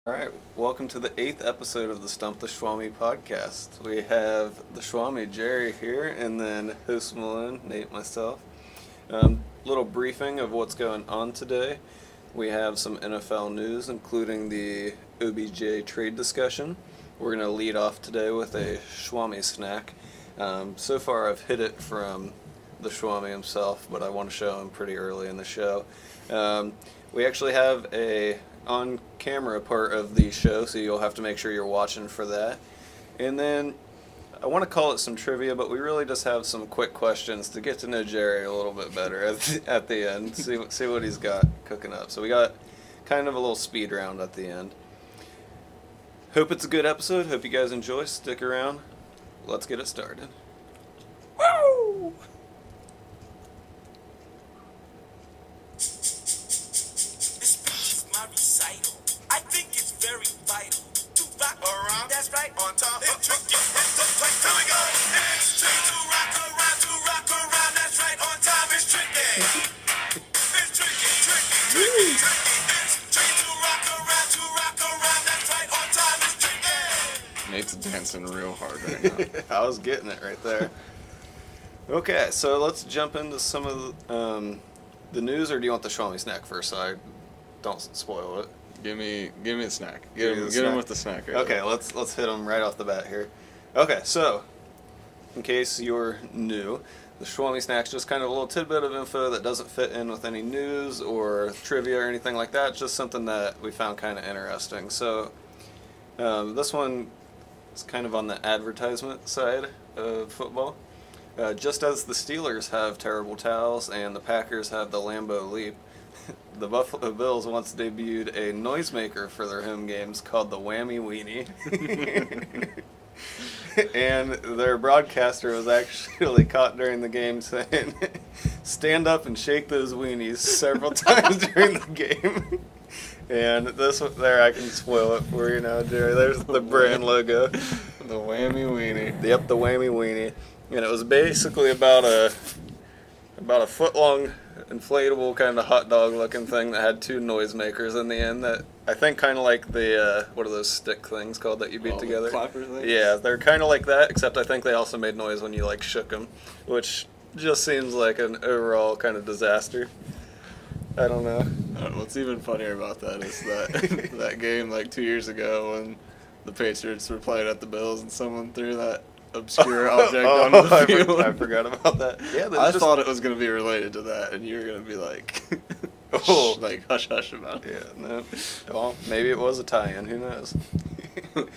All right, welcome to the 8th episode of the Stump The Schwammy podcast. We have the Schwammy, Jerry, here, and then host Malone, Nate, myself. Little briefing of what's going on today. We have some NFL news, including the OBJ trade discussion. We're going to lead off today with a Schwammy snack. So far, I've hid it from the Schwammy himself, but I want to show him pretty early in the show. We actually have a on-camera part of the show, so you'll have to make sure you're watching for that. And then I want to call it some trivia, but we really just have some quick questions to get to know Jerry a little bit better at the end. See what he's got cooking up. So we got kind of a little speed round at the end. Hope it's a good episode. Hope you guys enjoy. Stick around. Let's get it started. Woo! Very vital to rock around. That's right. On top. It's tricky. It's the place. Here we go. It's tricky to rock around. To rock around. That's right. On time. It's tricky. It's tricky. Tricky. It's tricky to rock around. To rock around. That's right. On time. It's tricky. Nate's dancing real hard right now. I was getting it right there. Okay, so let's jump into some of the news, or do you want the Schwammy snack first so I don't spoil it? Give me the snack. Get him with the snack. Right Okay, let's hit him right off the bat here. Okay, so in case you're new, the Schwammy snack's just kind of a little tidbit of info that doesn't fit in with any news or trivia or anything like that. It's just something that we found kind of interesting. So this one is kind of on the advertisement side of football. Just as the Steelers have terrible towels and the Packers have the Lambeau Leap, the Buffalo Bills once debuted a noisemaker for their home games called the Whammy Weenie. And their broadcaster was actually caught during the game saying, "Stand up and shake those weenies," several times during the game. And this one there, I can spoil it for you now, Jerry. There's the brand logo. The Whammy Weenie. Yep, the Whammy Weenie. And it was basically about a foot long inflatable kind of hot dog looking thing that had two noisemakers in the end that I think kind of like the what are those stick things called that you beat together? The clapper things? Yeah, they're kind of like that, except I think they also made noise when you like shook them, which just seems like an overall kind of disaster. I don't know. What's even funnier about that is that that game like 2 years ago when the Patriots were playing at the Bills and someone threw that obscure object onto the field. I forgot about that. Yeah, I thought it was going to be related to that, and you were going to be like, like hush hush about it. Yeah, no. Well, maybe it was a tie-in. Who knows?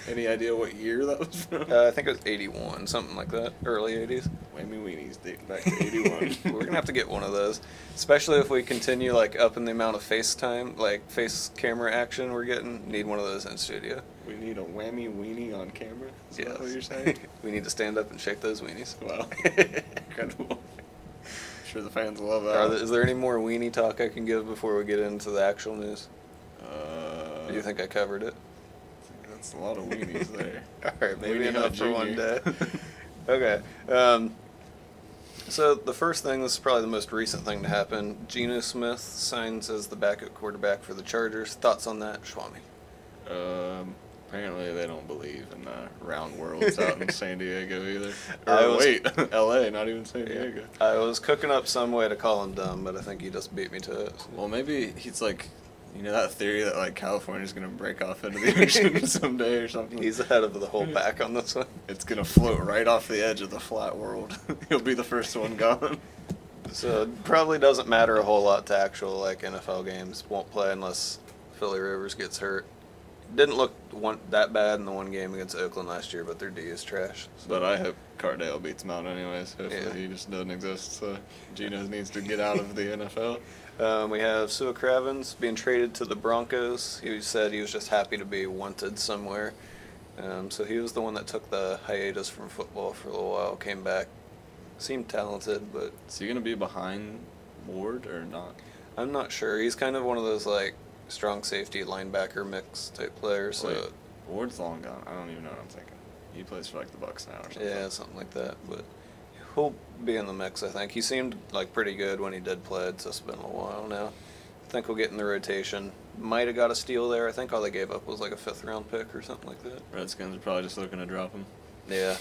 Any idea what year that was from? I think it was 81, something like that, early 80s. Whammy Weenies dating back to 81. We're going to have to get one of those, especially if we continue like upping the amount of FaceTime, like face camera action we're getting. Need one of those in studio. We need a Whammy Weenie on camera? Is Yes. that what you're saying? We need to stand up and shake those weenies. Wow. Incredible. Sure the fans love that. Is there any more weenie talk I can give before we get into the actual news? Do you think I covered it? That's a lot of weenies there. Alright, maybe Weenie enough Hut for one Junior. day. Okay. So the first thing, this is probably the most recent thing to happen. Geno Smith signs as the backup quarterback for the Chargers. Thoughts on that, Schwammy? Apparently they don't believe in round worlds out in San Diego either. I L.A., not even San Diego. I was cooking up some way to call him dumb, but I think he just beat me to it. Well, maybe he's like, you know that theory that like California's going to break off into the ocean someday or something? He's ahead of the whole pack on this one. It's going to float right off the edge of the flat world. He'll be the first one gone. So it probably doesn't matter a whole lot to actual like NFL games. Won't play unless Philly Rivers gets hurt. Didn't look that bad in the one game against Oakland last year, but their D is trash. So. But I hope Cardale beats him out anyways. Hopefully Yeah. he just doesn't exist. So Geno needs to get out of the NFL. We have Sua Cravens being traded to the Broncos. He said he was just happy to be wanted somewhere. So he was the one that took the hiatus from football for a little while, came back. Seemed talented, but... Is he going to be behind Ward or not? I'm not sure. He's kind of one of those, like, strong safety linebacker mix type players. Wait, So Ward's long gone. I don't even know what I'm thinking. He plays for like the Bucks now or something. yeah, something like that. But he'll be in the mix, I think. He seemed like pretty good when he did play. It's just been a while now. think will get in the rotation. Might have got a steal there. I think all they gave up was like a 5th-round pick or something like that. Redskins are probably just looking to drop him. Yeah.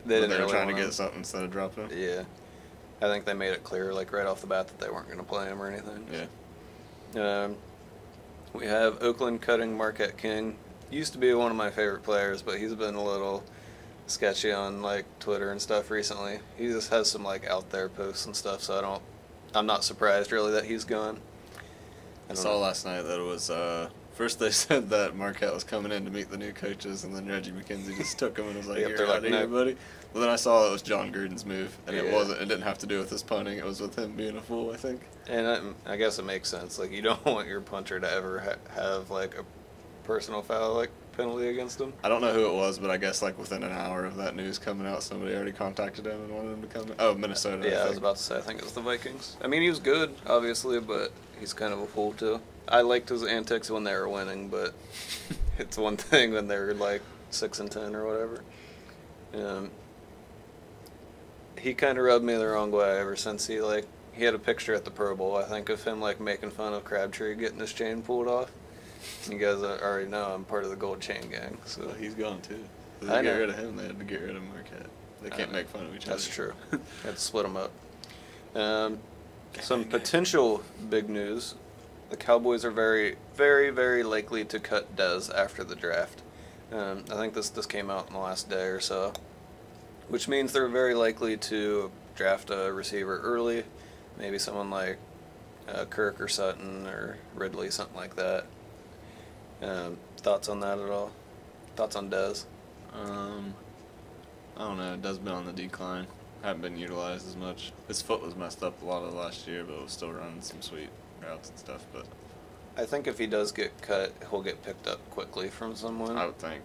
They didn't were really trying to want get him. something instead of dropping him. Yeah. I think they made it clear, like, right off the bat that they weren't going to play him or anything. Yeah. We have Oakland cutting Marquette King. Used to be one of my favorite players, but he's been a little sketchy on, like, Twitter and stuff recently. He just has some, like, out there posts and stuff, so I'm not surprised, really, that he's gone. I saw last night that it was, first they said that Marquette was coming in to meet the new coaches, and then Reggie McKenzie just took him and was like, Yep, "You're they're out like, of here, "No." buddy." But then I saw it was John Gruden's move, and Yeah. it didn't have to do with his punting, it was with him being a fool, I think. And I guess it makes sense. Like, you don't want your punter to ever have, like, a personal foul, like, penalty against him. I don't know who it was, but I guess, like, within an hour of that news coming out, somebody already contacted him and wanted him to come in. Oh, Minnesota, Yeah, I was think. about to say, I think it was the Vikings. I mean, he was good, obviously, but he's kind of a fool, too. I liked his antics when they were winning, but it's one thing when they're, like, 6-10 or whatever. He kind of rubbed me the wrong way ever since he had a picture at the Pro Bowl, I think, of him, like, making fun of Crabtree getting his chain pulled off. You guys already know I'm part of the Gold Chain Gang, so. Well, he's gone, too. If I they get know. rid of him, they had to get rid of Marquette. They can't make fun of each other. That's true. Had to split them up. Some potential big news. The Cowboys are very, very, very likely to cut Dez after the draft. I think this came out in the last day or so, which means they're very likely to draft a receiver early, maybe someone like Kirk or Sutton or Ridley, something like that. Thoughts on that at all? Thoughts on Dez? I don't know. It does been on the decline. Haven't been utilized as much. His foot was messed up a lot of last year, but it was still running some sweet routes and stuff. But I think if he does get cut, he'll get picked up quickly from someone. I would think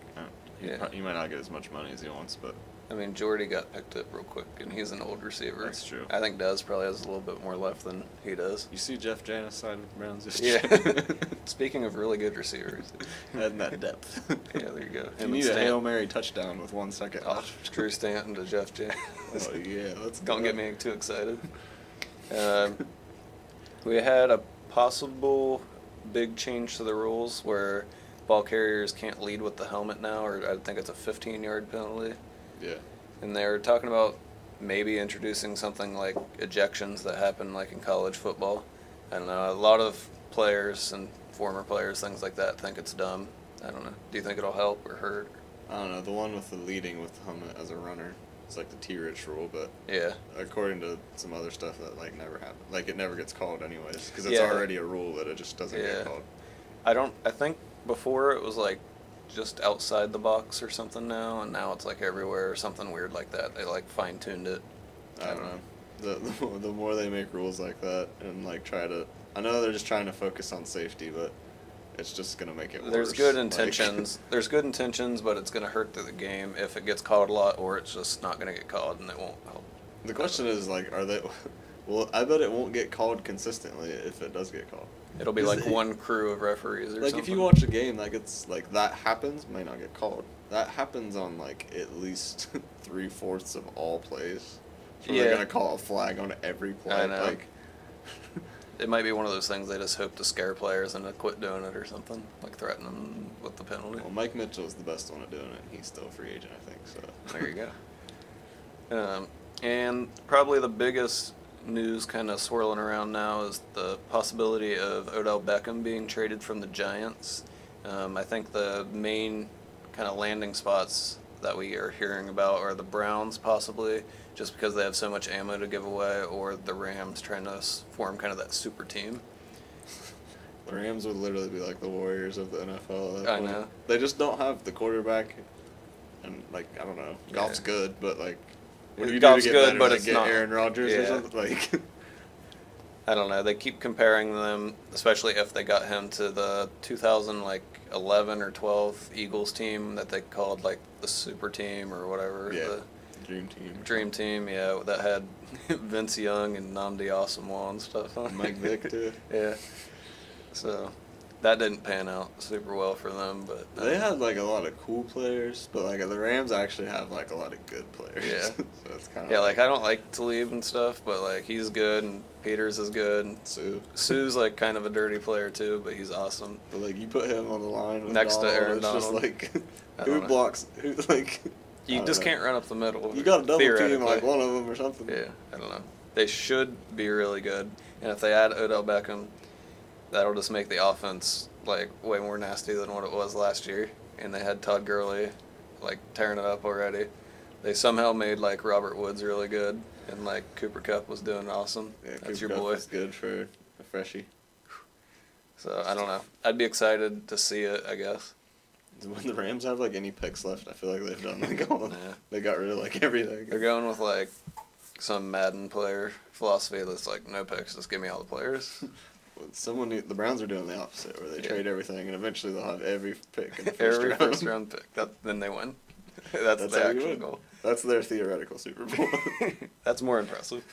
Yeah. he might not get as much money as he wants, but I mean, Jordy got picked up real quick, and he's an old receiver. That's true. I think Dez probably has a little bit more left than he does. you see Jeff Janis signed with the Browns this Yeah. year. Speaking of really good receivers. Adding that depth. Yeah, there you go. You need a Hail Mary touchdown with 1 second Oh, left. Drew Stanton to Jeff Janis. Oh, yeah, let's Don't go. get me too excited. We had a possible big change to the rules where ball carriers can't lead with the helmet now, or I think it's a 15-yard penalty. Yeah. And they're talking about maybe introducing something like ejections that happen like in college football. I don't know. A lot of players and former players, things like that, think it's dumb. I don't know. Do you think it'll help or hurt? I don't know. The one with the leading with the helmet as a runner, it's like the T-Rich rule, but Yeah. according to some other stuff that like never happened, like it never gets called anyways, because it's Yeah. already a rule that it just doesn't Yeah. get called. I think before it was like just outside the box or something now, and now it's like everywhere or something weird like that. They like fine-tuned it. I don't know. The more they make rules like that and like try to, I know they're just trying to focus on safety, but it's just gonna make it worse. There's good Like- intentions. There's good intentions, but it's going to hurt the game if it gets called a lot, or it's just not going to get called and it won't help. The question is like, are they? Well, I bet it won't get called consistently if it does get called. It'll be Is like it- one crew of referees or Like something. if you watch a game, like it's like that happens, may not get called. That happens on like at least 3/4 of all plays. So Yeah. they're gonna call a flag on every play. I know. Like, It might be one of those things they just hope to scare players into quit doing it or something, like threaten them with the penalty. well, Mike Mitchell's the best one at doing it. He's still a free agent, I think. So There you go. And probably the biggest news kind of swirling around now is the possibility of Odell Beckham being traded from the Giants. I think the main kind of landing spots that we are hearing about are the Browns possibly, just because they have so much ammo to give away, or the Rams trying to form kind of that super team. the Rams would literally be like the Warriors of the NFL. At that I point. know. They just don't have the quarterback, and like I don't know, Goff's Yeah. good, but like, what do you Goff's do to get good, better? but Like, it's get not. Aaron Rodgers or Yeah. something? Like, I don't know. They keep comparing them, especially if they got him to the 2011 or 12 Eagles team that they called like the super team or whatever. yeah, The dream team. dream team, yeah, that had Vince Young and Nnamdi Asomugha and stuff on. Mike Vick too. Yeah. So, That didn't pan out super well for them, but They had like a lot of cool players, but like the Rams actually have like a lot of good players. Yeah. So it's kind of yeah, like I don't like Talib and stuff, but like he's good and Peters is good. And Sue. Sue's like kind of a dirty player too, but he's awesome. But like you put him on the line with Next to Donald, Aaron it's just Donald. like I who don't know. blocks who like I You don't just know. can't run up the middle. You got to double team theoretically. like one of them or something. Yeah, I don't know. They should be really good, and if they add Odell Beckham, that'll just make the offense like way more nasty than what it was last year. And they had Todd Gurley, like tearing it up already. They somehow made like Robert Woods really good, and like Cooper Kupp was doing awesome. Yeah, That's Cooper your Kupp boy. is good for a freshie. So I don't know. I'd be excited to see it, I guess. When the Rams have like any picks left, I feel like they've done like all. Yeah. They got rid of like everything. They're going with like some Madden player philosophy that's like no picks, just give me all the players. The Browns are doing the opposite, where they Yeah. trade everything, and eventually they'll have every pick in the first Every round. first round pick. Then they win. That's the how you actual win. goal. That's their theoretical Super Bowl. That's more impressive.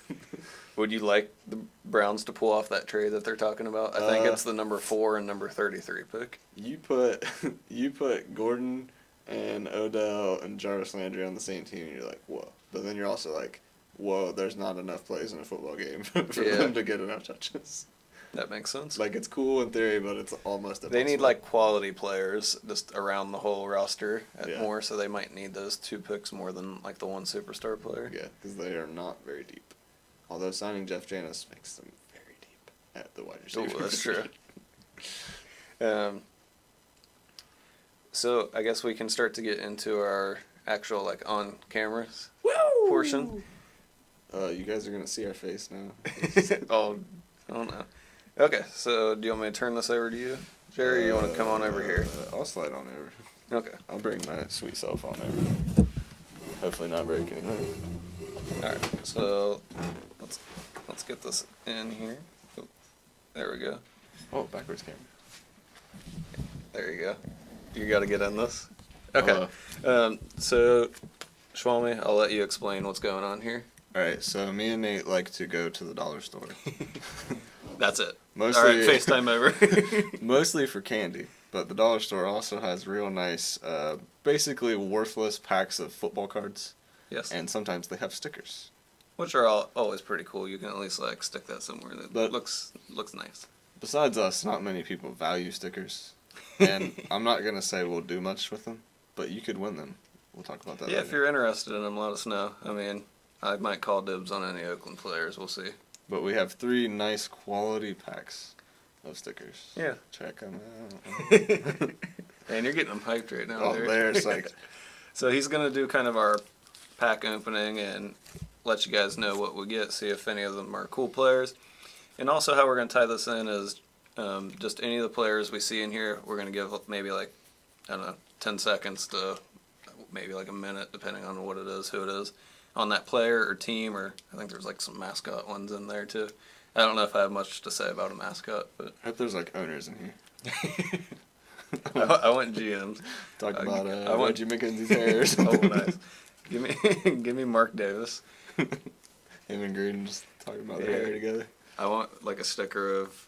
Would you like the Browns to pull off that trade that they're talking about? I think it's the number 4 and number 33 pick. you put Gordon and Odell and Jarvis Landry on the same team, and you're like, whoa. But then you're also like, whoa, there's not enough plays in a football game for Yeah. them to get enough touches. That makes sense. Like, it's cool in theory, but it's almost They impossible. need like quality players just around the whole roster Yeah. more, so they might need those 2 picks more than like the one superstar player. Yeah, because they are not very deep. Although signing Jeff Janis makes them very deep at the wide receiver. Ooh, that's true. So I guess we can start to get into our actual like on cameras portion. You guys are going to see our face now. Oh, I don't know. Okay, so do you want me to turn this over to you, Jerry, or you want to come on over here? I'll slide on over. Okay. I'll bring my sweet self on over. Hopefully not break anything. All right. So let's get this in here. Oh, there we go. Oh, backwards camera. There you go. You got to get in this. Okay. So, Schwammy, I'll let you explain what's going on here. Alright, so me and Nate like to go to the dollar store. That's it. Mostly, All right, FaceTime over. mostly for candy, but the dollar store also has real nice, basically worthless packs of football cards, Yes. and sometimes they have stickers. Which are always pretty cool. You can at least like stick that somewhere that But- looks nice. Besides us, not many people value stickers, and I'm not going to say we'll do much with them, but you could win them. We'll talk about that Yeah, later. if you're interested in them, let us know. I mean, I might call dibs on any Oakland players. We'll see. But we have 3 nice quality packs of stickers. Yeah. Check them out. And you're getting them hyped right now. Oh, there. they're psyched. So he's gonna do kind of our pack opening and let you guys know what we get. See if any of them are cool players. And also how we're gonna tie this in is just any of the players we see in here. We're gonna give maybe like I don't know 10 seconds to maybe like a minute, depending on what it is, who it is, on that player or team, or I think there's like some mascot ones in there too. I don't know if I have much to say about a mascot, but I hope there's like owners in here. I went GMs. Talk about I want- Reggie McKenzie's hair or Oh, something. nice. Give me Mark Davis. Him and Green just talking about their Yeah. hair together. I want like a sticker of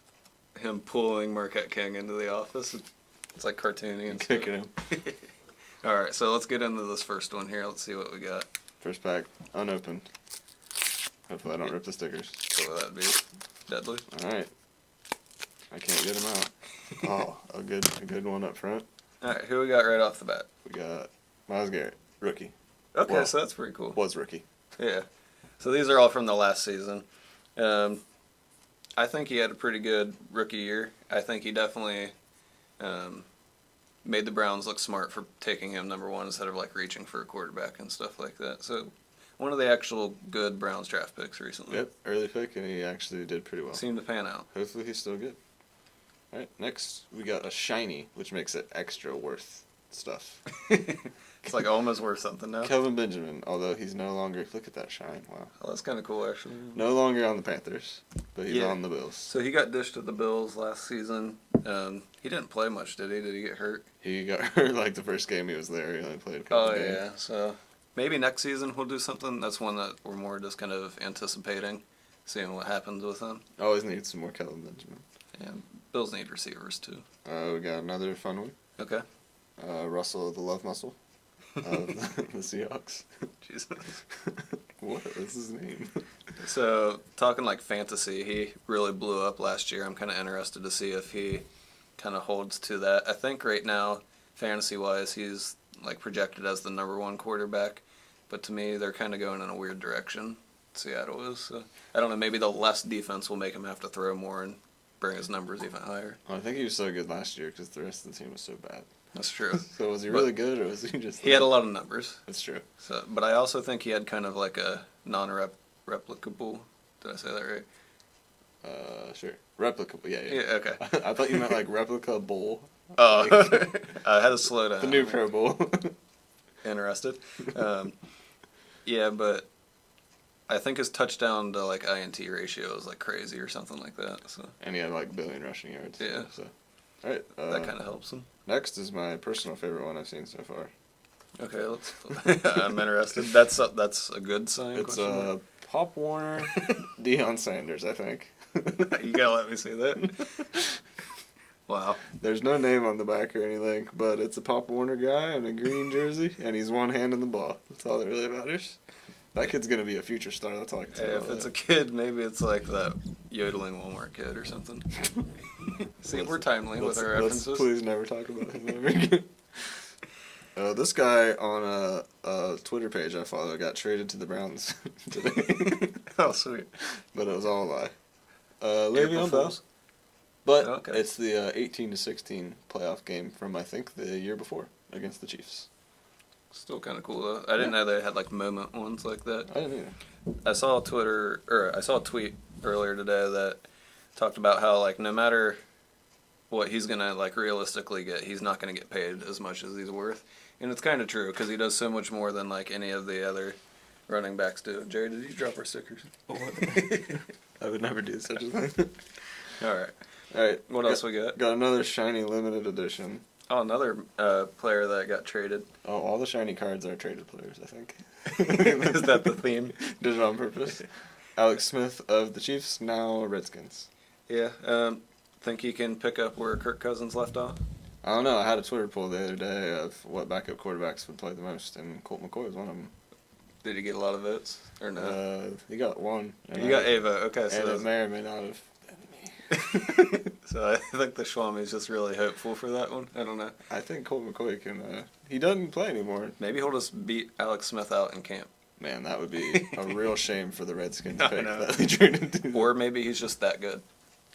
him pulling Marquette King into the office. It's like cartoony and Kicking him. All right, so let's get into this first one here. Let's see what we got. First pack, unopened. Hopefully I don't rip the stickers. So that'd be deadly. Alright. I can't get them out. Oh, a good one up front. All right, who we got right off the bat? We got Myles Garrett, rookie. Okay, Well, so that's pretty cool. Was rookie. Yeah. So these are all from the last season. I think he had a pretty good rookie year. I think he definitely made the Browns look smart for taking him number 1 instead of like reaching for a quarterback and stuff like that. So one of the actual good Browns draft picks recently. Yep, early pick, and he actually did pretty well. Seemed to pan out. Hopefully he's still good. Alright, next we got a shiny, which makes it extra worth stuff. It's like almost worth something now. Kelvin Benjamin, although he's no longer, look at that shine, wow. Oh, that's kind of cool, actually. No longer on the Panthers, but he's Yeah. on the Bills. So he got dished to the Bills last season. He didn't play much, did he? Did he get hurt? He got hurt like the first game he was there. He only played a couple Oh, games. yeah. So maybe next season we'll do something. That's one that we're more just kind of anticipating, seeing what happens with him. Always need some more Kelvin Benjamin. Yeah. Bills need receivers too. We got another fun one. Okay. Russell the Love Muscle of the Seahawks. Jesus. What is his name? So, talking like fantasy, he really blew up last year. I'm kind of interested to see if he kind of holds to that. I think right now, fantasy-wise, he's like projected as the number one quarterback. But to me, they're kind of going in a weird direction. Seattle is. So, I don't know, maybe the less defense will make him have to throw more and bring his numbers even higher. Well, I think he was so good last year because the rest of the team was so bad. That's true. So was he really good, or was he just... He had a lot of numbers. That's true. So, but I also think he had kind of like a non-replicable. Did I say that right? Sure. Replicable, yeah. Yeah, okay. I thought you meant like replica bowl. Oh, Like, I had to slow down. the new Pro Bowl. Interested. Yeah, but I think his touchdown to like INT ratio is like crazy or something like that. So And he had like billion rushing yards. Yeah. So, all right. that kind of helps him. Next is my personal favorite one I've seen so far. Okay, let's. I'm interested. That's a good sign. It's question mark? Pop Warner, Deion Sanders, I think. You gotta let me see that. Wow. There's no name on the back or anything, but it's a Pop Warner guy in a green jersey, and he's one hand in the ball. That's all that really matters. That kid's gonna be a future star. That's all I can Hey, tell. if it's a kid, maybe it's like that yodeling Walmart kid or something. See, we're timely with our references. Let's please never talk about him ever again. This guy on a Twitter page I follow got traded to the Browns today, Oh, sweet. but it was all a lie. April Le'Veon Bell. Fools. But Okay. it's the 18-16 playoff game from I think the year before against the Chiefs. Still kind of cool though. I didn't know they had like moment ones like that. I didn't either. I saw a tweet earlier today that talked about how like no matter what he's gonna like realistically get, he's not gonna get paid as much as he's worth, and it's kind of true because he does so much more than like any of the other running backs do. Jerry, did you drop our stickers? I would never do such a thing. All right. All right. What else we got? Got another shiny limited edition. Oh, another player that got traded. Oh, all the shiny cards are traded players, I think. Is that the theme? Did it on purpose. Alex Smith of the Chiefs, now Redskins. Yeah. Think he can pick up where Kirk Cousins left off? I don't know. I had a Twitter poll the other day of what backup quarterbacks would play the most, and Colt McCoy was one of them. Did he get a lot of votes or no? He got one. You got a vote. Okay, And so it may or may not have. so I think the Schwammy is just really hopeful for that one. I don't know. I think Colt McCoy can. He doesn't play anymore. Maybe he'll just beat Alex Smith out in camp. Man, that would be a real shame for the Redskins I pick know. that they traded to. Or maybe he's just that good.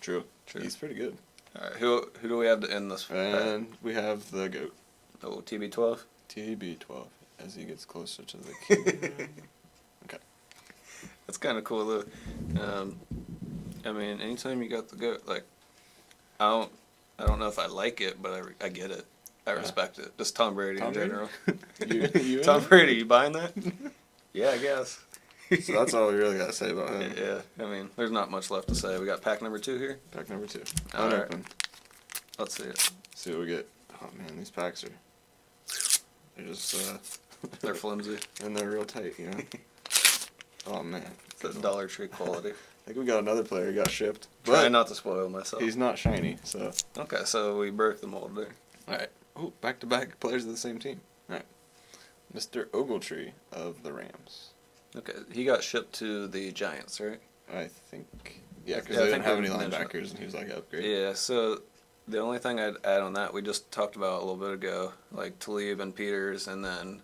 True. True. He's pretty good. All right, who do we have to end this? And we have the GOAT. Oh, TB12. TB12 as he gets closer to the key. Okay. That's kind of cool though. I mean, anytime you got the goat, like, I don't know if I like it, but I get it. I respect it. Just Tom Brady Tom in Brady? general. You Tom Brady, you buying that? Yeah, I guess. So that's all we really got to say about him. Yeah, I mean, there's not much left to say. We got pack number 2 here. Pack number 2. All right. Unopened. Let's see it. See what we get. Oh man, these packs they're just They're flimsy. and they're real tight, you know. Oh man. It's a Dollar Tree quality. I think we got another player who got shipped. Try But not to spoil myself. he's not shiny, so. Okay, so we broke the mold there. Alright. Oh, back-to-back players of the same team. Alright. Mr. Ogletree of the Rams. Okay, he got shipped to the Giants, right? I think. Yeah, because Yeah, I they think didn't have we any mentioned linebackers, and he was like, upgrade. Yeah, so the only thing I'd add on that, we just talked about a little bit ago, like Talib and Peters, and then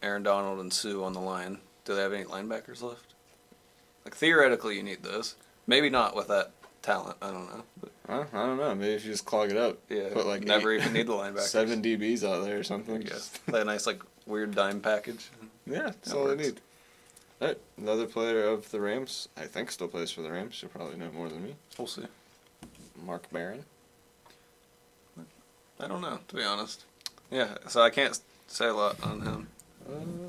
Aaron Donald and Sue on the line. Do they have any linebackers left? Like, theoretically, you need those. Maybe not with that talent. I don't know. But I don't know. Maybe if you just clog it up. yeah, Put like never even need the linebackers. 7 DBs out there or I something. guess. Play a nice, like, weird dime package. Yeah, that's That all they works. need. Alright, another player of the Rams, I think still plays for the Rams. You'll probably know more than me. We'll see. Mark Barron. I don't know, to be honest. Yeah, so I can't say a lot on him.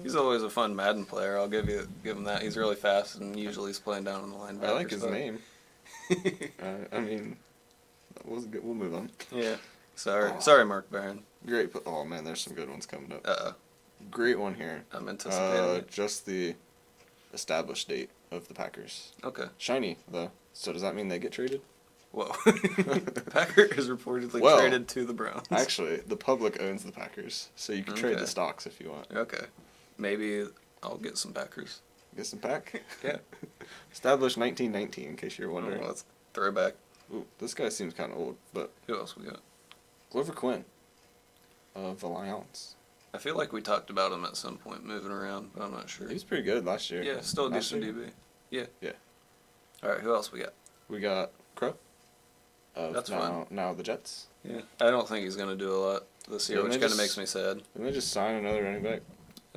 He's always a fun Madden player. I'll give him that. He's really fast, and usually he's playing down on the linebacker. I like his spot. name. I mean, we'll move on. Yeah. Sorry, Mark Barron. Great. Oh man, there's some good ones coming up. Uh-oh. Great one here. I'm anticipating it. Just the established date of the Packers. Okay. Shiny though. So does that mean they get traded? Whoa. Packer is reportedly Well, traded to the Browns. Actually, the public owns the Packers, so you can trade Okay. the stocks if you want. Okay. Maybe I'll get some Packers. Get some pack? Yeah. Established 1919, in case you're wondering. Oh, let's throw back. Ooh, this guy seems kind of old, but Who else we got? Glover Quinn of the Lions. I feel like we talked about him at some point moving around, but I'm not sure. He was pretty good last year. Yeah, still a Last decent year? DB. Yeah. Yeah. All right, who else we got? We got Crow. Of That's now the Jets. Yeah. I don't think he's going to do a lot this year, Didn't which they kind of just- makes me sad. Didn't they just sign another running back?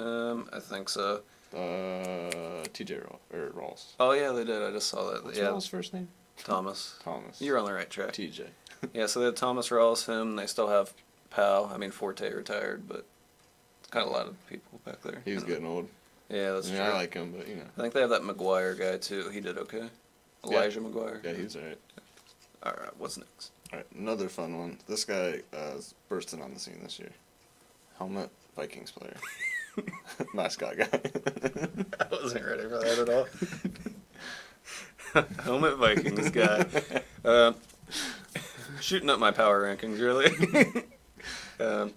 I think so. TJ Rawls. Oh, yeah, they did. I just saw that. What's Yeah, Rawls' first name? Thomas. Thomas. You're on the right track. TJ. Yeah, so they have Thomas Rawls, him. They still have Powell. I mean, Forte retired, but it's kind of a lot of people back there. He's getting old. Yeah, that's I mean, true. I like him, but I think they have that McGuire guy, too. He did okay. Elijah McGuire. Yeah, he's alright. All right, what's next? Alright, another fun one. This guy is bursting on the scene this year. Helmet Vikings player. Mascot guy. I wasn't ready for that at all. Helmet Vikings guy. Shooting up my power rankings, really.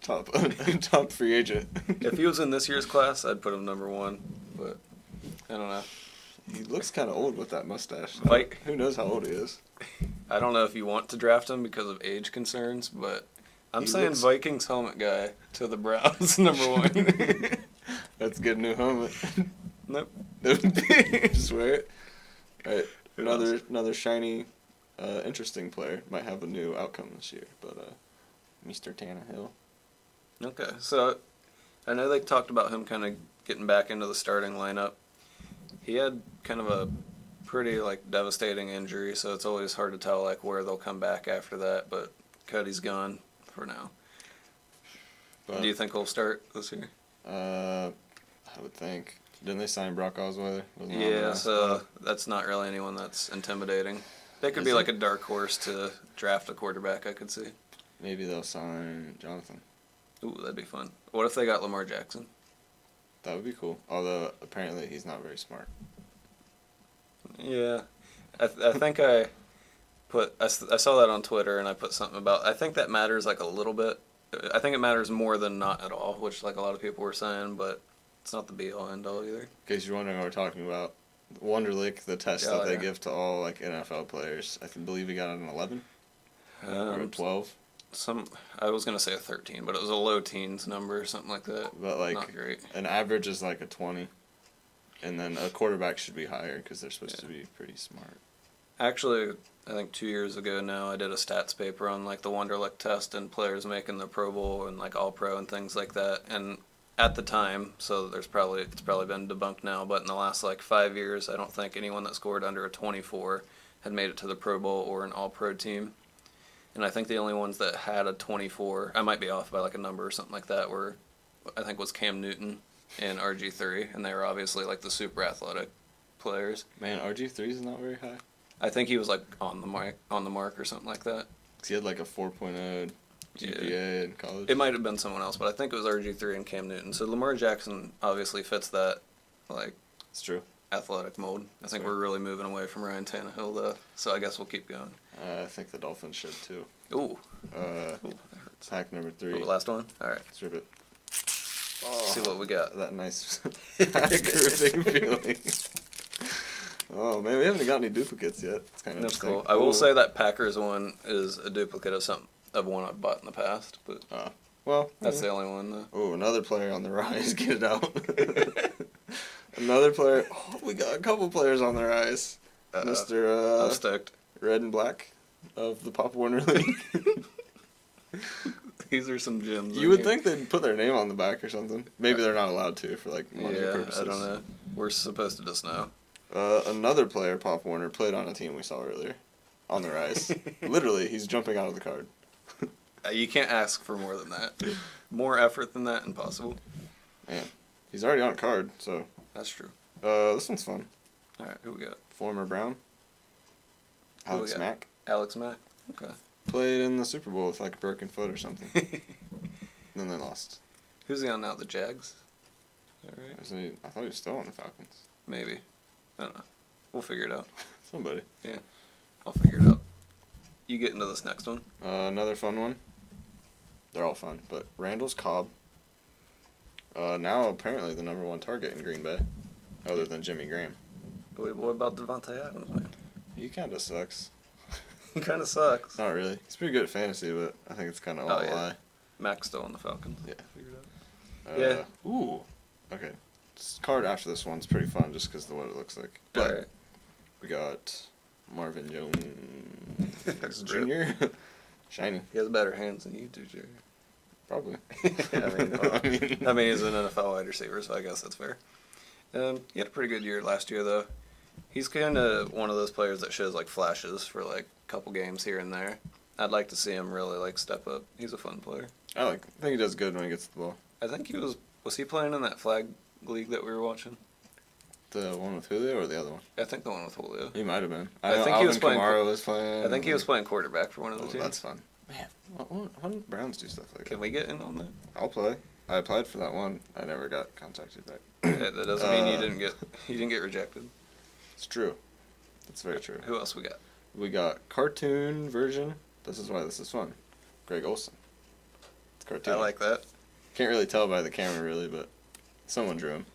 Top free agent. If he was in this year's class, I'd put him number one, but I don't know. He looks kind of old with that mustache. Who knows how old he is? I don't know if you want to draft him because of age concerns, but I'm He saying looks- Vikings helmet guy to the Browns, number one. That's a good new helmet. Nope. Just wear it. Alright, Who else? another shiny, interesting player might have a new outcome this year, but Mr. Tannehill. Okay, so I know they talked about him kind of getting back into the starting lineup. He had kind of a pretty devastating injury, so it's always hard to tell where they'll come back after that. But Cody's gone for now. But, Do you think he'll start this year? I would think. Didn't they sign Brock Osweiler? Wasn't he on the Yeah, last so spot? that's not really anyone that's intimidating. They could Is be it? like a dark horse to draft a quarterback, I could see. Maybe they'll sign Jonathan. Ooh, that'd be fun. What if they got Lamar Jackson? That would be cool. Although apparently he's not very smart. Yeah, I think I saw that on Twitter and I put something about. I think that matters a little bit. I think it matters more than not at all, which a lot of people were saying, but it's not the be all end all either. In case you're wondering what we're talking about, Wonderlic, the test Yeah, that they yeah. give to all NFL players. I believe he got an 11 or a 12. I was gonna say a 13, but it was a low teens number or something like that. But Not great. an average is a 20, and then a quarterback should be higher because they're supposed to be pretty smart. Actually, I think 2 years ago now, I did a stats paper on the Wonderlic test and players making the Pro Bowl and All Pro and things like that. And at the time, so it's probably been debunked now, but in the last 5 years, I don't think anyone that scored under a 24 had made it to the Pro Bowl or an All Pro team. And I think the only ones that had a 24, I might be off by a number or something like that, were I think was Cam Newton and RG3, and they were obviously the super athletic players. Man, RG3 is not very high. I think he was on the mark or something like that. 'Cause he had a 4.0 GPA in college. It might have been someone else, but I think it was RG3 and Cam Newton. So Lamar Jackson obviously fits that It's true. athletic mold. I think fair. we're really moving away from Ryan Tannehill though. So I guess we'll keep going. I think the Dolphins should too. Ooh, That hurts. Hack number 3. Ooh, last one. All right, Let's rip it. see what we got. That nice gripping feeling. Oh man, we haven't got any duplicates yet. It's kind of That's interesting. cool. I will say that Packers one is a duplicate of one I've bought in the past, but Well, that's the only one though. Oh, another player on the rise. Get it out. Another player. Oh, we got a couple players on the rise. I'm Mr. stoked. Red and Black of the Pop Warner League. These are some gems. You would think they'd put their name on the back or something. Maybe they're not allowed to for money Yeah, purposes. I don't know. We're supposed to just know. Another player, Pop Warner, played on a team we saw earlier. On the rise. Literally, he's jumping out of the card. You can't ask for more than that. More effort than that, impossible. Man, he's already on a card, so. That's true. This one's fun. All right, who we got? Former Brown. Who we Alex got? Mack. Alex Mack. Okay. Played in the Super Bowl with a broken foot or something. Then they lost. Who's he on now? The Jags? Is that right? I thought he was still on the Falcons. Maybe. I don't know. We'll figure it out. Somebody. I'll figure it out. You get into this next one. Another fun one. They're all fun, but Randall's Cobb. Now apparently the number 1 target in Green Bay, other than Jimmy Graham. Wait, what about Devontae Adams, man? He kind of sucks. He kind of sucks. Not really. He's pretty good at fantasy, but I think it's kind of all a lie. Mac's still on the Falcons. Yeah. Figured out. Yeah. Ooh. Okay. This card after this one's pretty fun just because of what it looks like. But Alright. we got Marvin Jones Jr. Jr. Shiny. He has better hands than you do, Jerry. Probably. I mean, he's an NFL wide receiver, so I guess that's fair. He had a pretty good year last year, though. He's kind of one of those players that shows like flashes for like a couple games here and there. I'd like to see him really like step up. He's a fun player. I think he does good when he gets the ball. I think he was he playing in that flag league that we were watching? The one with Julio or the other one? I think the one with Julio. He might have been. I think he was playing. Kamara was playing. I think he was playing quarterback for one of the teams. That's fun. Man, why don't Browns do stuff like that? Can we get in on that? I'll play. I applied for that one. I never got contacted back. That doesn't mean you didn't get rejected. It's true. That's very true. Who else we got? We got cartoon version. This is why this is fun. Greg Olson. It's cartoon. I like that. Can't really tell by the camera really, but someone drew him.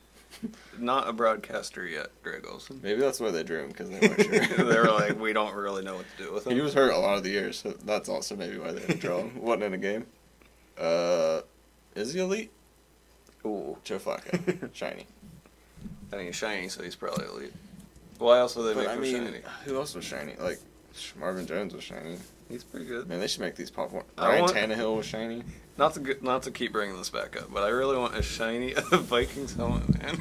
Not a broadcaster yet, Greg Olson. Maybe that's why they drew him, because they weren't sure. They were like, we don't really know what to do with him. He was hurt a lot of the years, so that's also maybe why they had to draw him. Wasn't in a game. Is he elite? Ooh. Joe Flacco. Shiny. I mean, he's shiny, so he's probably elite. Why else would they make him shiny? Who else was shiny? Like, Marvin Jones was shiny. He's pretty good. Man, they should make these popcorn. I Ryan Tannehill was shiny. Not to keep bringing this back up, but I really want a shiny Vikings helmet, man.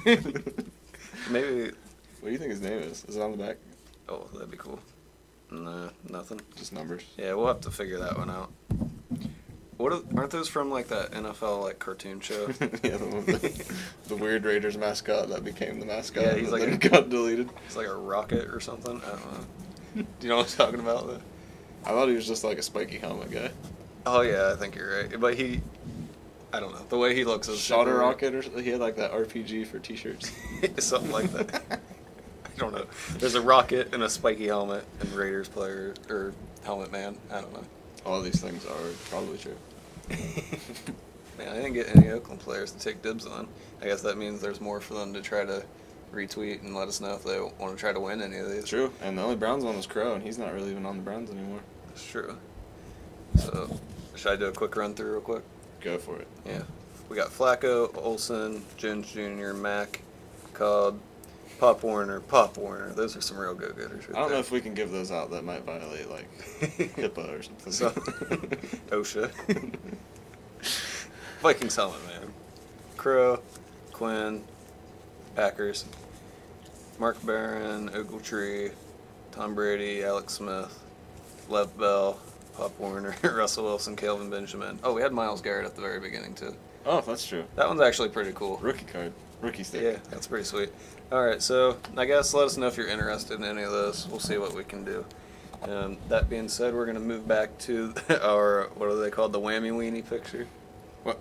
Maybe. What do you think his name is? Is it on the back? Oh, that'd be cool. Nah, nothing. Just numbers. Yeah, we'll have to figure that one out. Aren't those from like that NFL like cartoon show? Yeah, the weird Raiders mascot that became the mascot. Yeah, he's like got deleted. It's like a rocket or something. I don't know. Do you know what I'm talking about? Though? I thought he was just like a spiky helmet guy. Oh yeah, I think you're right. But I don't know. The way he looks is Shot a rocket, or he had like that RPG for T-shirts. something like that. I don't know. There's a rocket and a spiky helmet and Raiders player or helmet man. I don't know. All these things are probably true. Man, I didn't get any Oakland players to take dibs on. I guess that means there's more for them to try to retweet and let us know if they want to try to win any of these. True. And the only Browns one was Crow, and he's not really even on the Browns anymore. That's true. So, should I do a quick run through real quick? Go for it. Yeah. We got Flacco, Olsen, Jones Jr., Mack, Cobb, Pop Warner. Those are some real go-getters right I don't know there. if we can give those out. That might violate, like, HIPAA or something. So, OSHA. Vikings helmet, man. Crow, Quinn, Packers, Mark Barron, Ogletree, Tom Brady, Alex Smith, Lev Bell, Pop Warner, Russell Wilson, Calvin Benjamin. Oh, we had Myles Garrett at the very beginning, too. Oh, that's true. That one's actually pretty cool. Rookie card. Rookie stick. Yeah, that's pretty sweet. All right, so I guess let us know if you're interested in any of those. We'll see what we can do. That being said, we're going to move back to our, what are they called, the whammy weenie picture. What?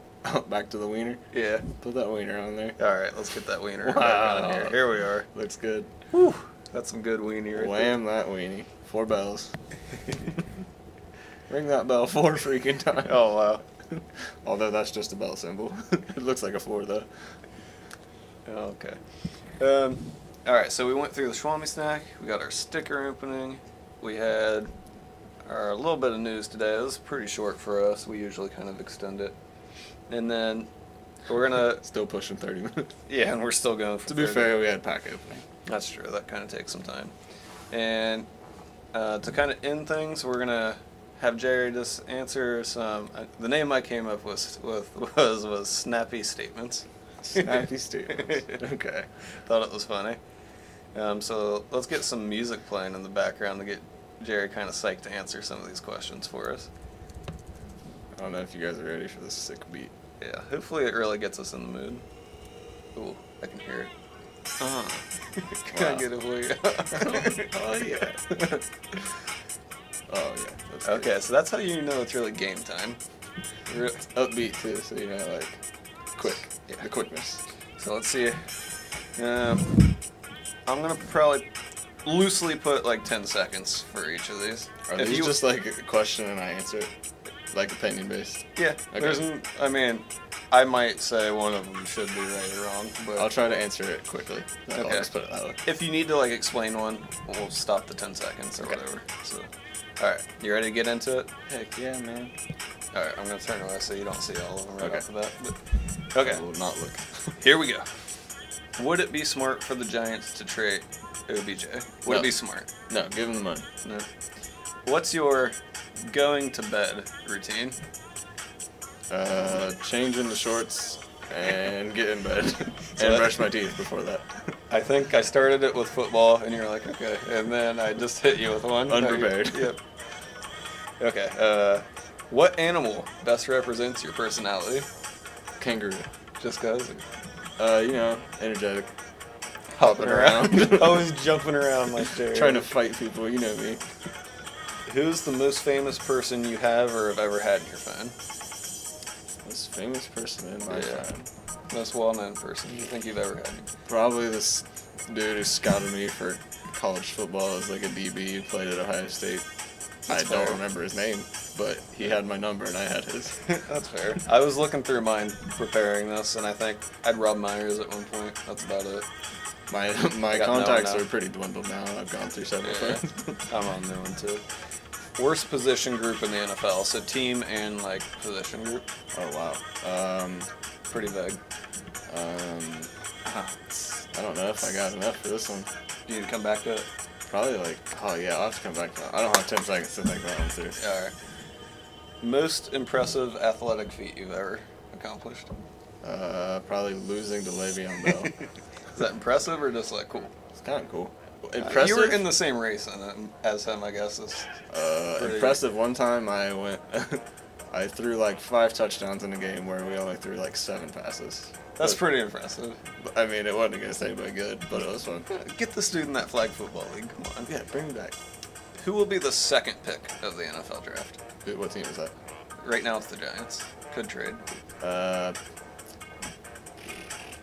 Back to the wiener? Yeah. Put that wiener on there. All right, let's get that wiener back Wow. on here. Here we are. Looks good. Whew, that's some good weenie right Wham that weenie. 4 bells. Ring that bell 4 freaking times. there. Oh, wow. Although that's just a bell symbol. It looks like a 4 though. Okay. All right, so we went through the Schwammy snack. We got our sticker opening. We had a little bit of news today. It was pretty short for us. We usually kind of extend it. And then we're going to... Still pushing 30 minutes. Yeah, and we're still going for To be 30. fair, we had pack opening. That's true. That kind of takes some time. And to kind of end things, we're going to have Jerry just answer some... the name I came up with was Snappy Statements. Snappy statements. Okay. Thought it was funny. So let's get some music playing in the background to get Jerry kind of psyched to answer some of these questions for us. I don't know if you guys are ready for this sick beat. Yeah, hopefully it really gets us in the mood. Ooh, I can hear it. Can I get it for you? Oh yeah. Oh yeah. That's good. Okay, so that's how you know it's really game time. Upbeat too, so you know, like, quick. Yeah. The quickness. So let's see. I'm gonna probably loosely put like 10 seconds for each of these. Are If these you just like a question and I answer it? Like opinion based? Yeah, Okay. I mean, I might say one of them should be right or wrong, but I'll try to answer it quickly. I'll Okay. just put it that way. if you need to like explain one, we'll stop the 10 seconds or Okay. whatever. So, all right, you ready to get into it? Heck yeah, man. All right, I'm gonna turn away so you don't see all of them right Okay. off the bat. But, okay, I will not look. here we go. Would it be smart for the Giants to trade OBJ? Would No. it be smart? No, give him the money. No. What's your going to bed routine? Change into shorts and get in bed So and that- brush my teeth before that. I think I started it with football, and you're like, okay, and then I just hit you with one. Unprepared. Yep. Okay. What animal best represents your personality? Kangaroo. Just cause Energetic. hopping around, around. always jumping around like Jerry. Trying to fight people, you know me. Who's the most famous person you have or have ever had in your phone? Most famous person in my Yeah. phone. Most well-known person you think you've ever had? Probably this dude who scouted me for college football as like a DB who played at Ohio State. That's I don't fair. remember his name, but he had my number and I had his. That's fair. I was looking through mine preparing this, and I think I'd Rob Myers at one point. That's about it. My I got no one contacts now. are pretty dwindled now. I've gone through several Yeah. friends. I'm on new one too. Worst position group in the NFL, so team and like position group. Oh wow. Pretty vague. I don't know if I got enough for this one. You need to come back to it. Probably like, oh yeah, I'll have to come back to that. I don't have 10 seconds to think that one through. All right. Most impressive athletic feat you've ever accomplished. Probably losing to Le'Veon Bell. Is that impressive or just like cool? It's kind of cool. You Impressive. were in the same race as him, I guess. Pretty- Impressive. One time I went, I threw like 5 touchdowns in a game where we only threw like 7 passes. That's But- pretty impressive. I mean, it wasn't against anybody good, but it was fun. Get this dude in that flag football league. Come on. Yeah, bring me back. Who will be the second pick of the NFL draft? Dude, what team is that? Right now it's the Giants. Could trade.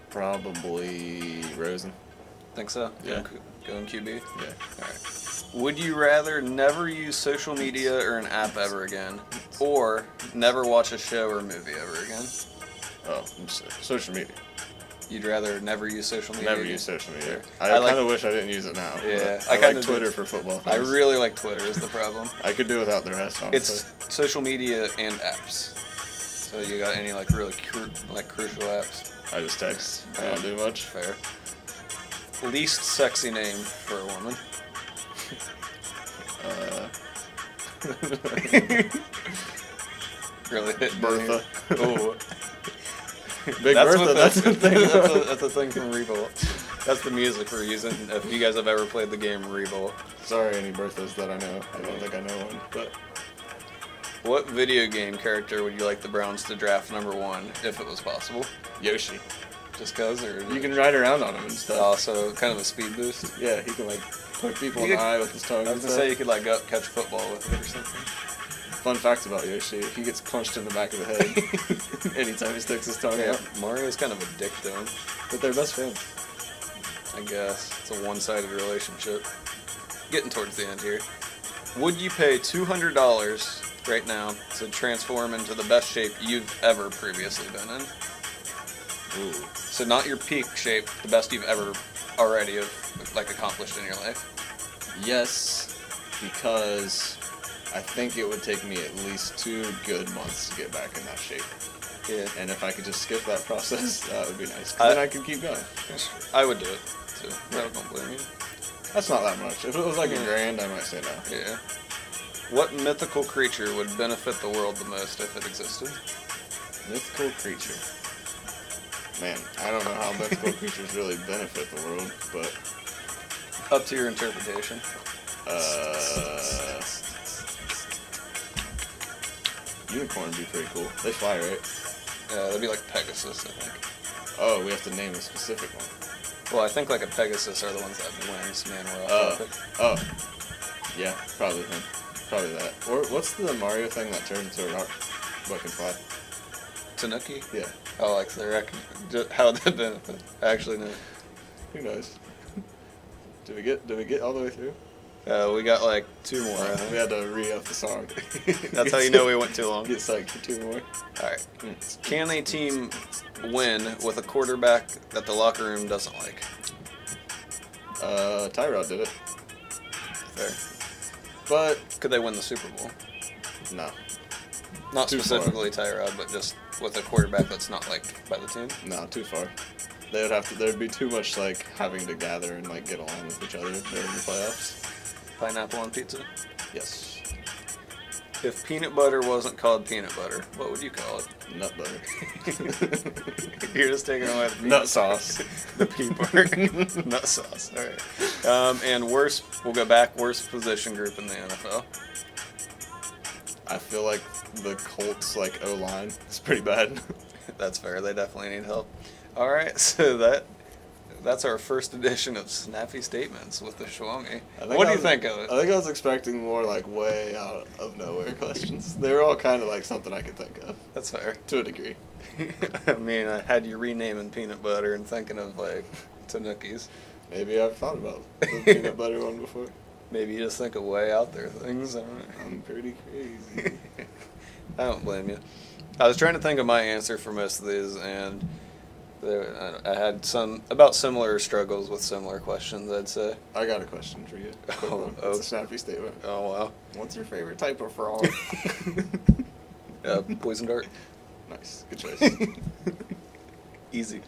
Probably Rosen. Think so? Yeah. Going QB? Yeah. Alright. Would you rather never use social media or an app ever again, or never watch a show or movie ever again? Oh, social media. You'd rather never use social media? Never again? use social media. Sure. I I like- kind of wish I didn't use it now. Yeah, but I I kinda like Twitter do. for football. I things. really like Twitter is the problem. I could do without the rest, honestly. It's social media and apps. So you got any like really crucial apps? I just text. I don't do much. Fair. Least sexy name for a woman? Really hit Bertha. Oh. Big Bertha, that's the thing. That's a thing from Revolt. That's the music we're using. If you guys have ever played the game Revolt. Sorry, any Berthas that I know. I don't think I know one, but What video game character would you like the Browns to draft number 1 if it was possible? Yoshi. Just cause, or You can ride around on him and stuff. also kind of a speed boost? Yeah, he can like poke people in You the could- eye with his tongue. I and was gonna stuff. say you could like go catch a football with it or something. Fun facts about Yoshi: he gets punched in the back of the head anytime he sticks his tongue Yeah, out. Mario's kind of a dick to him, But they're best friends. I guess. It's a one-sided relationship. Getting towards the end here. Would you pay $200 right now to transform into the best shape you've ever previously been in? Ooh. So not your peak shape, the best you've ever already have like accomplished in your life. Yes, because I think it would take me at least 2 good months to get back in that shape. Yeah. And if I could just skip that process, that would be nice. 'Cause I- then I could keep going. I would do it too. I don't blame you. That's not that much. If it was like $1,000, I might say no. Yeah. What mythical creature would benefit the world the most if it existed? Mythical creature. Man, I don't know how mythical creatures really benefit the world, but Up to your interpretation. unicorn would be pretty cool. They fly, right? That'd be like Pegasus, I think. Oh, we have to name a specific one. Well, I think like a Pegasus are the ones that have wings, man. We're off Oh, topic. oh, yeah, probably him. Probably that. Or what's the Mario thing that turns into a rock but can fly? Tanuki? Yeah, Oh, like how would that benefit? I actually know. who knows? Did we get all the way through? We got like 2 more. I We think. had to re-up the song. That's how you know we went too long. Get psyched for 2 more. All right. Can a team win with a quarterback that the locker room doesn't like? Tyrod did it. Fair. But Could they win the Super Bowl? no. Not Too specifically Tyrod, but just with a quarterback that's not liked by the team. No, too far. They would have to. There'd be too much like having to gather and like get along with each other during the playoffs. Pineapple on pizza. Yes. If peanut butter wasn't called peanut butter, what would you call it? Nut butter. You're just taking away the Nut sauce. the pea part. Nut sauce. All right. And worst. We'll go back. Worst position group in the NFL. I feel like the Colts like O-line is pretty bad. That's fair. They definitely need help. All right. So that's our first edition of Snappy Statements with the Schwammy. What do you think of it? I think I was expecting more like way out of nowhere questions. They were all kind of like something I could think of That's fair. to a degree. I mean, I had you renaming peanut butter and thinking of like Tanookies. Maybe I've thought about the peanut butter one before. Maybe you just think of way out there things. I don't know. I'm pretty crazy. I don't blame you. I was trying to think of my answer for most of these, and I had some about similar struggles with similar questions, I'd say. I got a question for you. A quick one. It's a snappy statement. Oh, wow. What's your favorite type of frog? Poison dart. Nice. Good choice. Easy.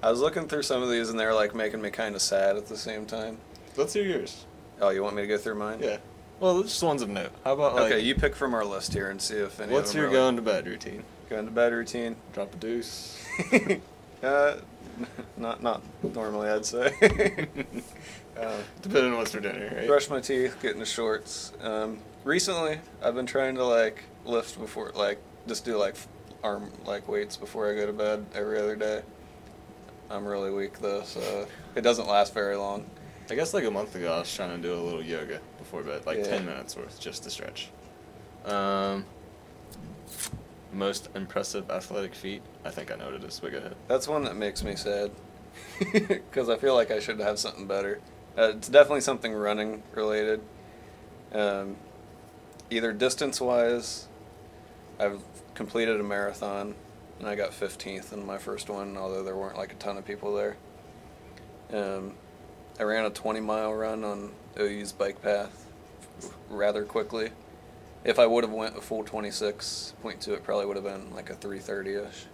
I was looking through some of these, and they were like making me kind of sad at the same time. Let's hear yours. Oh, you want me to go through mine? Yeah. Well, just ones of note. How about like, Okay, you pick from our list here and see if any what's of them your are going to bed routine? going to bed routine? Drop a deuce. Not normally, I'd say. Depending on what's for dinner, right? Brush my teeth, get into shorts. Recently, I've been trying to like lift before, like just do like arm like weights before I go to bed every other day. I'm really weak though, so it doesn't last very long. I guess like a month ago, I was trying to do a little yoga before bed, like Yeah. 10 minutes worth, just to stretch. Most impressive athletic feat? I think I know what it is, but go ahead. That's one that makes me sad because I feel like I should have something better. It's definitely something running related. Either distance wise, I've completed a marathon and I got 15th in my first one, although there weren't like a ton of people there. I ran a 20-mile run on OU's bike path rather quickly. If I would have went a full 26.2, it probably would have been like a 3:30-ish.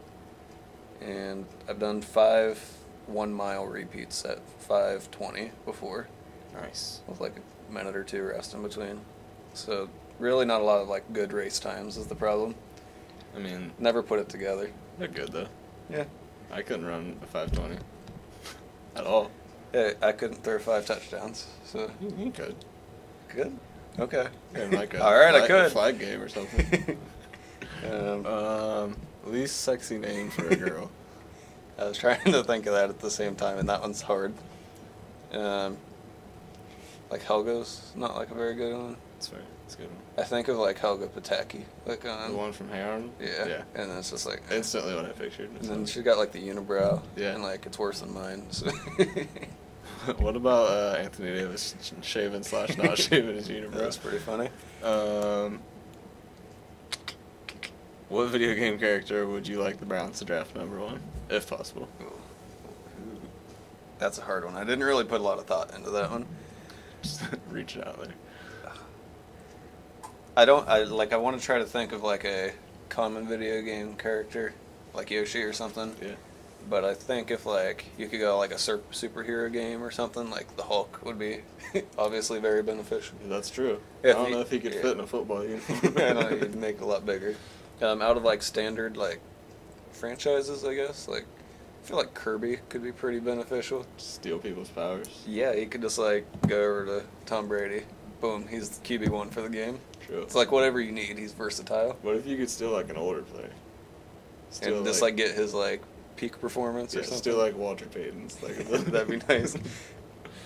And I've done 5 1-mile repeats at 5:20 before, Nice. with like a minute or two rest in between. So really not a lot of like good race times is the problem. I mean, Never put it together. they're good though. Yeah. I couldn't run a 5:20 at all. I couldn't throw 5 touchdowns, so You could. good. Okay. In like a All right, I flag, could. a flag game or something. Least sexy name for a girl. I was trying to think of that at the same time, and that one's hard. Like Helga's not like a very good one. That's fair. That's a good one. I think of like Helga Pataki, like The on one from Heron? yeah, Yeah. and then it's just like Instantly what I pictured. and then she's got like the unibrow, Yeah. and like it's worse than mine. So. What about Anthony Davis shaving / not shaving his unibrow? That's pretty funny. What video game character would you like the Browns to draft #1, if possible? That's a hard one. I didn't really put a lot of thought into that one. Just reach it out there. I want to try to think of like a common video game character, like Yoshi or something. Yeah. But I think if like you could go like a superhero game or something, like the Hulk would be obviously very beneficial. That's true. If I don't he- know if he could yeah. fit in a football uniform. I know you'd make it a lot bigger. Out of like standard like franchises, I guess like I feel like Kirby could be pretty beneficial. Steal people's powers. Yeah, he could just like go over to Tom Brady. Boom, he's the QB1 for the game. True. It's like whatever you need. He's versatile. What if you could steal like an older player? And just like get his like peak performance yeah, or something. steal like Walter Payton's. Like, That'd be nice.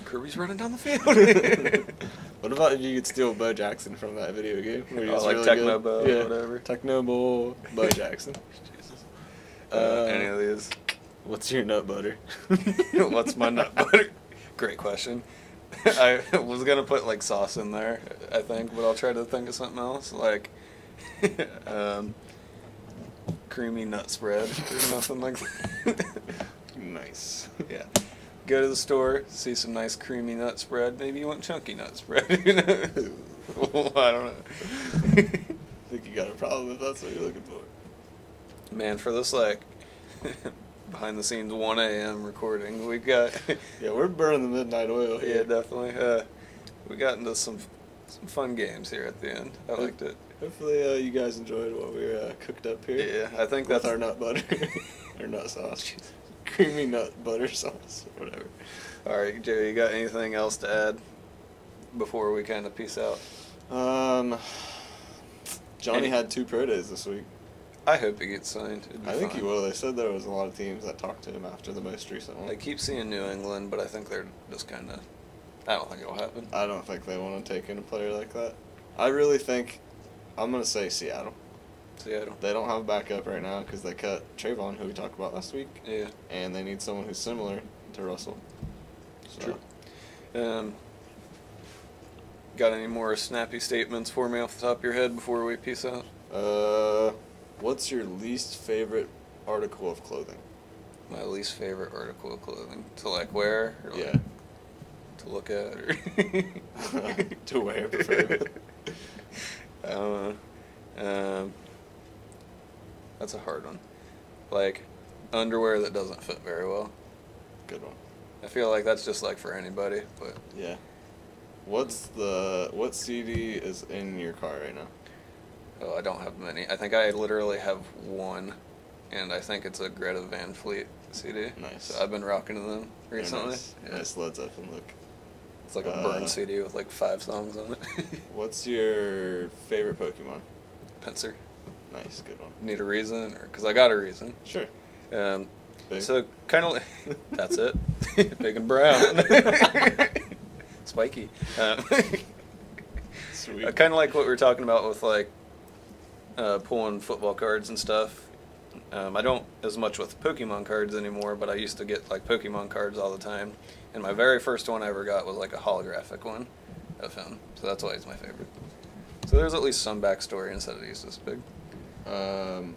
Kirby's running down the field. What about if you could steal Bo Jackson from that video game? Where he Oh, was like really Techno good? Bo yeah. or whatever. Techno Bo, Bo Jackson. Jesus. Uh, Any of these? What's your nut butter? What's my nut butter? Great question. I was gonna put like sauce in there, I think, but I'll try to think of something else like creamy nut spread or something like that. Nice. Yeah. Go to the store, see some nice creamy nut spread. Maybe you want chunky nut spread. You know? I don't know. I think you got a problem if that's what you're looking for. Man, for this like behind the scenes 1 a.m. recording, we got Yeah, we're burning the midnight oil here. yeah, definitely. We got into some fun games here at the end. I liked it. Hopefully you guys enjoyed what we cooked up here. Yeah, I think with that's our nut butter. Or nut sauce. Creamy nut butter sauce, or whatever. All right, Joe. You got anything else to add before we kind of peace out? Johnny had 2 pro days this week. I hope he gets signed. It'd be I think fun. he will. They said there was a lot of teams that talked to him after the most recent one. I keep seeing New England, but I think they're just kind of. I don't think it'll happen. I don't think they want to take in a player like that. I really think I'm going to say Seattle. Seattle. They don't have a backup right now because they cut Trayvon, who we talked about last week. Yeah. And they need someone who's similar to Russell. So. True. Got any more snappy statements for me off the top of your head before we peace out? What's your least favorite article of clothing? My least favorite article of clothing to like wear or like Yeah. to look at or To wear, preferably. I don't know. That's a hard one. Like underwear that doesn't fit very well. Good one. I feel like that's just like for anybody, but Yeah. What CD is in your car right now? oh, I don't have many. I think I literally have one, and I think it's a Greta Van Fleet CD. Nice. So I've been rocking to them They're recently. Nice. Yeah. Nice Led Zeppelin look. It's like a burn CD with like 5 songs on it. What's your favorite Pokemon? Pinsir. Nice, good one. Need a reason, or because I got a reason. Sure. Big. So kind of, that's it. Big and brown. Spiky. Sweet. Kind of like what we were talking about with like pulling football cards and stuff. I don't as much with Pokemon cards anymore, but I used to get like Pokemon cards all the time. And my very first one I ever got was like a holographic one of him. So that's why he's my favorite. So there's at least some backstory instead of he's this big. I'm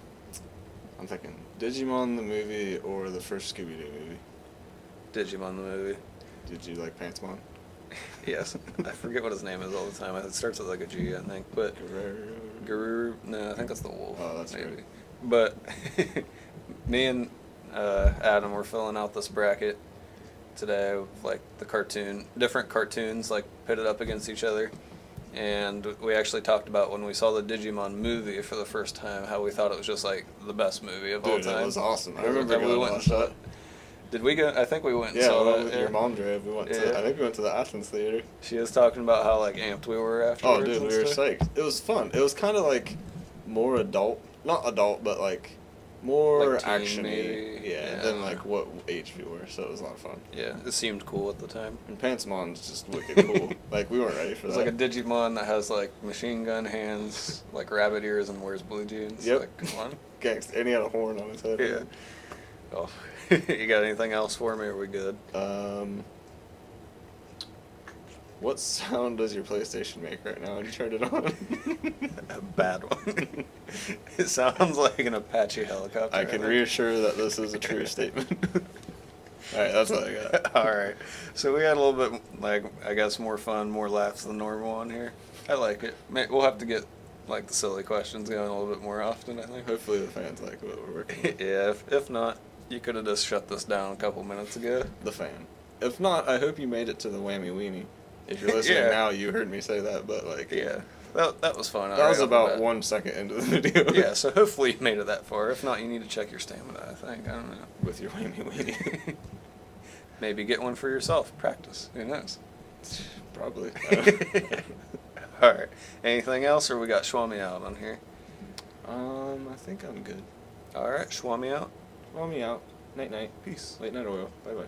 thinking Digimon the movie or the first Scooby-Doo movie. Digimon the movie. Did you like Pantsmon? Yes. I forget what his name is all the time. It starts with like a G, I think. But Guru. No, I think that's the wolf. Oh, that's maybe. right. But me and Adam were filling out this bracket today with like different cartoons like pitted up against each other. And we actually talked about when we saw the Digimon movie for the first time, how we thought it was just like the best movie of all Dude, time. it was awesome. I remember we going went to and watch saw that. it. Did we go? I think we went and Yeah, saw well, that. with Yeah. your mom drove. We went to. Yeah. I think we went to the Athens theater. She was talking about how like amped we were afterwards. Oh, dude, and we were stuff. psyched. It was fun. It was kind of like more adult, not adult, but like more Like teen, action-y. maybe. Yeah, Yeah. than like what age we were. So it was a lot of fun. Yeah, it seemed cool at the time. And Pantsmon's just wicked cool. Like we weren't ready for It's that. like a Digimon that has like machine gun hands, like rabbit ears, and wears blue jeans. Yep. Like, come on. Gangsta. And he had a horn on his head. Yeah. Oh, you got anything else for me? Or are we good? What sound does your PlayStation make right now? Have you turned it on? A bad one. It sounds like an Apache helicopter. I can think. reassure that this is a true statement. All right, that's what I got. All right. So we had a little bit, like, I guess, more fun, more laughs than normal on here. I like it. We'll have to get, like, the silly questions going a little bit more often, I think. Hopefully the fans like what we're working with. Yeah, if not, you could have just shut this down a couple minutes ago. The fan. If not, I hope you made it to the whammy weenie. If you're listening Yeah. now, you heard me say that, but like, Yeah, that was fun. that was about 1 second into the video. Yeah, so hopefully you made it that far. If not, you need to check your stamina, I think. I don't know. With your whammy weenie. Maybe get one for yourself. Practice. Who knows? Probably. All right. Anything else, or we got Schwammy out on here? I think I'm good. All right, Schwammy out. Whammy out. Night night. Peace. Late night oil. Bye bye.